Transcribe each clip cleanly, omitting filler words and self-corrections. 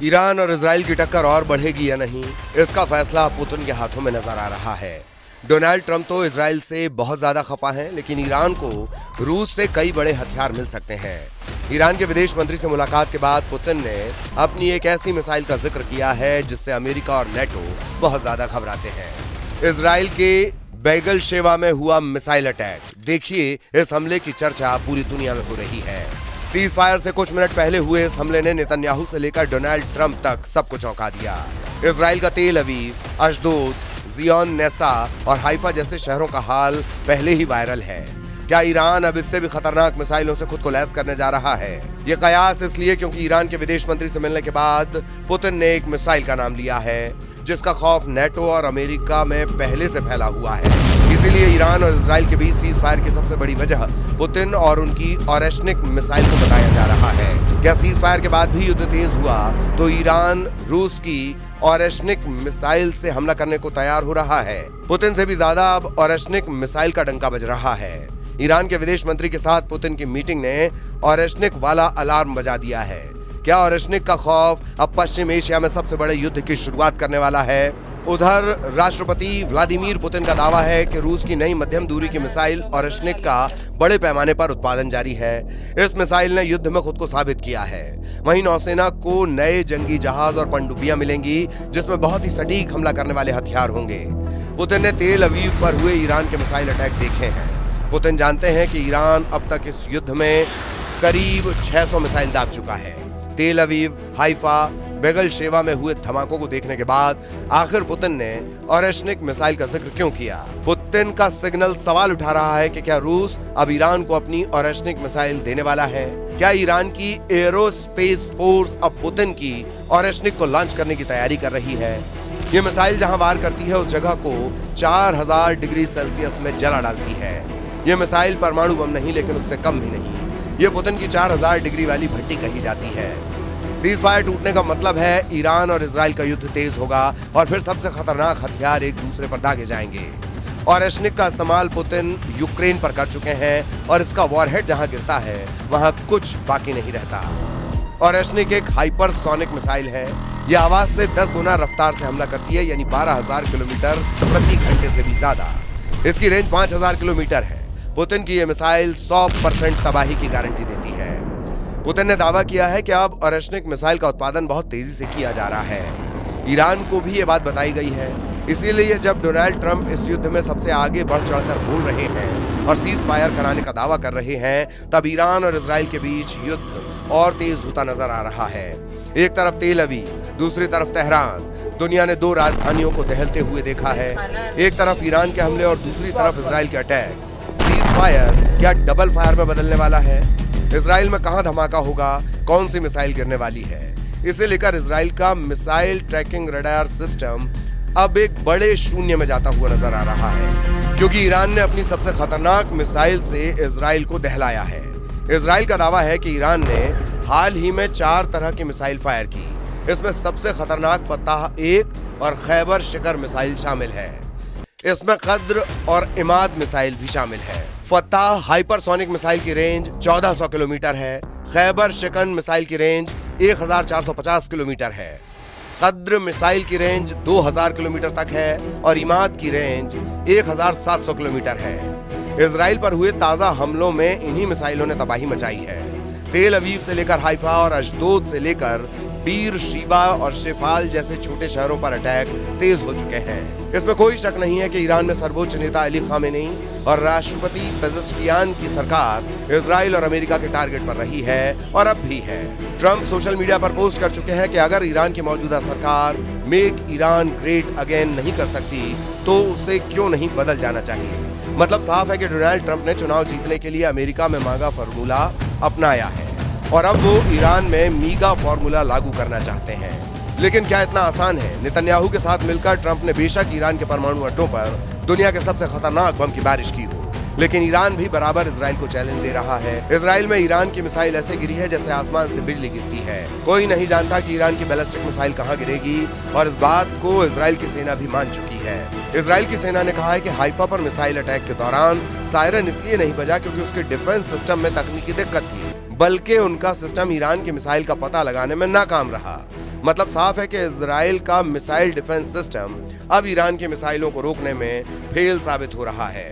Iran और Israel की टक्कर और बढ़ेगी या नहीं, इसका फैसला पुतिन के हाथों में नजर आ रहा है। डोनाल्ड ट्रंप तो इजराइल से बहुत ज्यादा खफा हैं, लेकिन ईरान को रूस से कई बड़े हथियार मिल सकते हैं। ईरान के विदेश मंत्री से मुलाकात के बाद पुतिन ने अपनी एक ऐसी मिसाइल का जिक्र किया है जिससे अमेरिका और नेटो बहुत ज्यादा घबराते हैं। इजराइल के बैगल शेवा में हुआ मिसाइल अटैक, देखिए इस हमले की चर्चा पूरी दुनिया में हो रही है। सीज फायर से कुछ मिनट पहले हुए इस हमले ने नेतन्याहू से लेकर डोनाल्ड ट्रंप तक सबको चौंका दिया। इजराइल का तेल अवीव, अशदोद, जियोन नेसा और हाइफा जैसे शहरों का हाल पहले ही वायरल है। क्या ईरान अब इससे भी खतरनाक मिसाइलों से खुद को लैस करने जा रहा है? ये कयास इसलिए क्योंकि ईरान के विदेश मंत्री से मिलने के बाद पुतिन ने एक मिसाइल का नाम लिया है जिसका खौफ नेटो और अमेरिका में पहले से फैला हुआ है। इसीलिए ईरान और इजराइल के बीच सीज फायर की सबसे बड़ी वजह पुतिन और उनकी ऑरेशनिक मिसाइल को बताया जा रहा है। क्या सीज फायर के बाद भी युद्ध तेज हुआ तो ईरान रूस की ऑरेशनिक मिसाइल से हमला करने को तैयार हो रहा है? पुतिन से भी ज्यादा अब ऑरेशनिक मिसाइल का डंका बज रहा है। ईरान के विदेश मंत्री के साथ पुतिन की मीटिंग ने ऑरेशनिक वाला अलार्म बजा दिया है। क्या ऑरेशनिक का खौफ अब पश्चिम एशिया में सबसे बड़े युद्ध की शुरुआत करने वाला है? उधर राष्ट्रपति व्लादिमीर पुतिन का दावा है कि रूस की नई मध्यम दूरी की मिसाइल ऑरेशनिक का बड़े पैमाने पर उत्पादन जारी है। इस मिसाइल ने युद्ध में खुद को साबित किया है। वहीं नौसेना को नए जंगी जहाज और पनडुब्बियां मिलेंगी जिसमें बहुत ही सटीक हमला करने वाले हथियार होंगे। पुतिन ने तेल अवीव पर हुए ईरान के मिसाइल अटैक देखे हैं। पुतिन जानते हैं कि ईरान अब तक इस युद्ध में करीब 600 मिसाइल दाग चुका है। तेल अवीव, हाइफा, बैगल शेवा में हुए धमाकों को देखने के बाद आखिर पुतिन ने ऑरेशनिक मिसाइल का जिक्र क्यों किया? पुतिन का सिग्नल सवाल उठा रहा है कि क्या रूस अब ईरान को अपनी ऑरेशनिक मिसाइल देने वाला है? क्या ईरान की एरोस्पेस फोर्स अब पुतिन की ऑरेशनिक को लॉन्च करने की तैयारी कर रही है? ये मिसाइल जहां वार करती है उस जगह को 4000 डिग्री सेल्सियस में जला डालती है। ये मिसाइल परमाणु बम नहीं, लेकिन उससे कम भी नहीं। ये पुतिन की 4000 डिग्री वाली भट्टी कही जाती है। सीज फायर टूटने का मतलब है ईरान और इजराइल का युद्ध तेज होगा और फिर सबसे खतरनाक हथियार एक दूसरे पर दागे जाएंगे। ऑरेशनिक का इस्तेमाल पुतिन यूक्रेन पर कर चुके हैं और इसका वॉरहेड जहां गिरता है वहां कुछ बाकी नहीं रहता। ऑरेशनिक एक हाइपरसोनिक मिसाइल है। यह आवाज से 10 गुना रफ्तार से हमला करती है, यानी 12000 किलोमीटर प्रति घंटे से भी ज्यादा। इसकी रेंज 5000 किलोमीटर है। पुतिन की यह मिसाइल 100% तबाही की गारंटी देती है। पुतिन ने दावा किया है कि अब ऑरेशनिक मिसाइल का उत्पादन बहुत तेजी से किया जा रहा है। ईरान को भी ये बात बताई गई है। इसीलिए जब डोनाल्ड ट्रंप इस युद्ध में सबसे आगे बढ़ चढ़कर बोल रहे हैं और सीज फायर कराने का दावा कर रहे हैं, तब ईरान और इजराइल के बीच युद्ध और तेज होता नजर आ रहा है। एक तरफ तेल अवीव, दूसरी तरफ तेहरान। दुनिया ने 2 राजधानियों को दहलते हुए देखा है। एक तरफ ईरान के हमले और दूसरी तरफ इजराइल के अटैक। सीज फायर क्या डबल फायर में बदलने वाला है? इजराइल में कहां धमाका होगा? कौन सी मिसाइल गिरने वाली है? इसे लेकर इजराइल का मिसाइल ट्रैकिंग रडार सिस्टम अब एक बड़े शून्य में जाता हुआ नजर आ रहा है, क्योंकि ईरान ने अपनी सबसे खतरनाक मिसाइल से इजराइल को दहलाया है। इजराइल का दावा है कि ईरान ने हाल ही में 4 तरह की मिसाइल फायर की। इसमें सबसे खतरनाक फताह 1 और खैबर शिकर मिसाइल शामिल है। इसमें कद्र और इमाद मिसाइल भी शामिल है। फताह हाइपरसोनिक मिसाइल की रेंज 1400 किलोमीटर है। खैबर शिकन मिसाइल की रेंज 1450 किलोमीटर है। कद्र मिसाइल की रेंज 2000 किलोमीटर तक है और इमाद की रेंज 1700 किलोमीटर है। इजराइल पर हुए ताजा हमलों में इन्हीं मिसाइलों ने तबाही मचाई है। तेल अवीव से लेकर हाइफा और अशदोद से लेकर बीर शीबा और शेफाल जैसे छोटे शहरों पर अटैक तेज हो चुके हैं। इसमें कोई शक नहीं है कि ईरान में सर्वोच्च नेता अली खामेनी और राष्ट्रपति पेजेश्कियान की सरकार इजराइल और अमेरिका के टारगेट पर रही है और अब भी है। ट्रंप सोशल मीडिया पर पोस्ट कर चुके हैं कि अगर ईरान की मौजूदा सरकार मेक ईरान ग्रेट अगेन नहीं कर सकती तो उसे क्यों नहीं बदल जाना चाहिए। मतलब साफ है कि डोनाल्ड ट्रंप ने चुनाव जीतने के लिए अमेरिका में मांगा फार्मूला अपनाया है और अब वो ईरान में मीगा फार्मूला लागू करना चाहते हैं। लेकिन क्या इतना आसान है? नेतन्याहू के साथ मिलकर ट्रंप ने बेशक ईरान के परमाणु अड्डों पर दुनिया के सबसे खतरनाक बम की बारिश की हो, लेकिन ईरान भी बराबर इजराइल को चैलेंज दे रहा है। इजराइल में ईरान की मिसाइल ऐसे गिरी है जैसे आसमान से बिजली गिरती है। कोई नहीं जानता कि ईरान की बैलिस्टिक मिसाइल कहां गिरेगी और इस बात को इजराइल की सेना भी मान चुकी है। इजराइल की सेना ने कहा है कि हाइफा पर मिसाइल अटैक के दौरान सायरन इसलिए नहीं बजा क्योंकि उसके डिफेंस सिस्टम में तकनीकी दिक्कत थी, बल्कि उनका सिस्टम ईरान की मिसाइल का पता लगाने में नाकाम रहा। मतलब साफ है कि इजराइल का मिसाइल डिफेंस सिस्टम अब ईरान की मिसाइलों को रोकने में फेल साबित हो रहा है।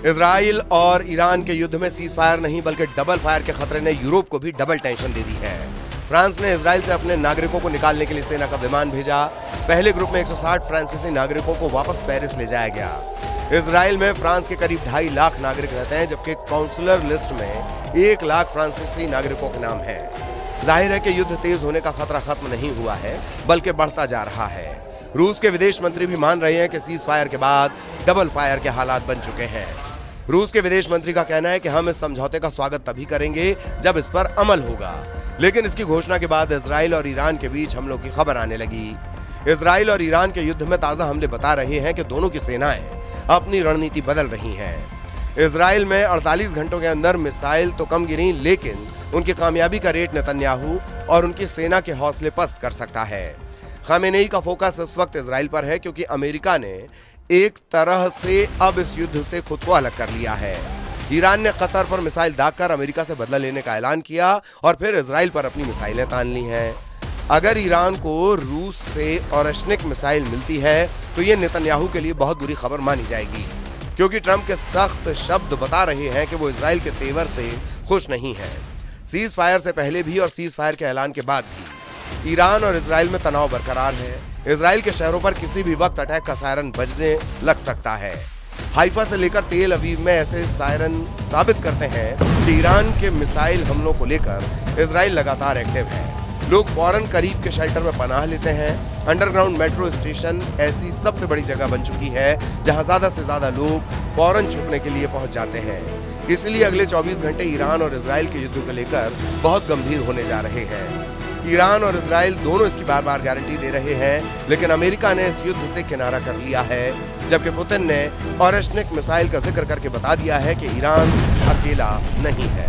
इजराइल और ईरान के युद्ध में सीज फायर नहीं बल्कि डबल फायर के खतरे ने यूरोप को भी डबल टेंशन दे दी है। फ्रांस ने इजराइल से अपने नागरिकों को निकालने के लिए सेना का विमान भेजा। पहले ग्रुप में 160 फ्रांसीसी नागरिकों को वापस पेरिस ले जाया गया। इजराइल में फ्रांस के करीब 2.5 लाख नागरिक रहते हैं, जबकि काउंसलर लिस्ट में 1 लाख फ्रांसीसी नागरिकों के नाम है। जाहिर है कि युद्ध तेज होने का खतरा खत्म नहीं हुआ है बल्कि बढ़ता जा रहा है। रूस के विदेश मंत्री भी मान रहे हैं कि सीज फायर के बाद डबल फायर के हालात बन चुके हैं। रूस के विदेश मंत्री का कहना है कि हम इस समझौते का स्वागत तभी करेंगे जब इस पर अमल होगा, लेकिन इसकी घोषणा के बाद इजराइल और ईरान के बीच हमलों की खबर आने लगी। इजराइल और ईरान के युद्ध में ताजा हमले बता रहे हैं कि दोनों की सेनाएं अपनी रणनीति बदल रही हैं। इजराइल में 48 घंटों के अंदर मिसाइल तो कम गिरी, लेकिन उनकी कामयाबी का रेट नेतन्याहू और उनकी सेना के हौसले पस्त कर सकता है। खामेनेई का फोकस इस वक्त इजराइल पर है, क्योंकि अमेरिका ने एक तरह से अब इस युद्ध से खुद को अलग कर लिया है। ईरान ने कतर पर मिसाइल दागकर अमेरिका से बदला लेने का ऐलान किया और फिर इजराइल पर अपनी मिसाइलें तान ली हैं। अगर ईरान को रूस से ओरेशनिक मिसाइल मिलती है तो ये नेतन्याहू के लिए बहुत बुरी खबर मानी जाएगी, क्योंकि ट्रंप के सख्त शब्द बता रहे हैं कि वो इजराइल के तेवर से खुश नहीं है। सीज फायर से पहले भी और सीज फायर के ऐलान के बाद भी ईरान और इजराइल में तनाव बरकरार है। इजराइल के शहरों पर किसी भी वक्त अटैक का सायरन बजने लग सकता है। हाइफा से लेकर तेल अवीव में ऐसे सायरन साबित करते हैं कि ईरान के मिसाइल हमलों को लेकर इजराइल लगातार एक्टिव है। लोग फौरन करीब के शेल्टर में पनाह लेते हैं। अंडरग्राउंड मेट्रो स्टेशन ऐसी सबसे बड़ी जगह बन चुकी है जहां ज्यादा से ज्यादा लोग फौरन छुपने के लिए पहुंच जाते हैं। इसलिए अगले 24 घंटे ईरान और इजराइल के युद्ध को लेकर बहुत गंभीर होने जा रहे हैं। ईरान और इजराइल दोनों इसकी बार बार गारंटी दे रहे हैं, लेकिन अमेरिका ने इस युद्ध से किनारा कर लिया है, जबकि पुतिन ने ओरेशनिक मिसाइल का जिक्र करके बता दिया है कि ईरान अकेला नहीं है।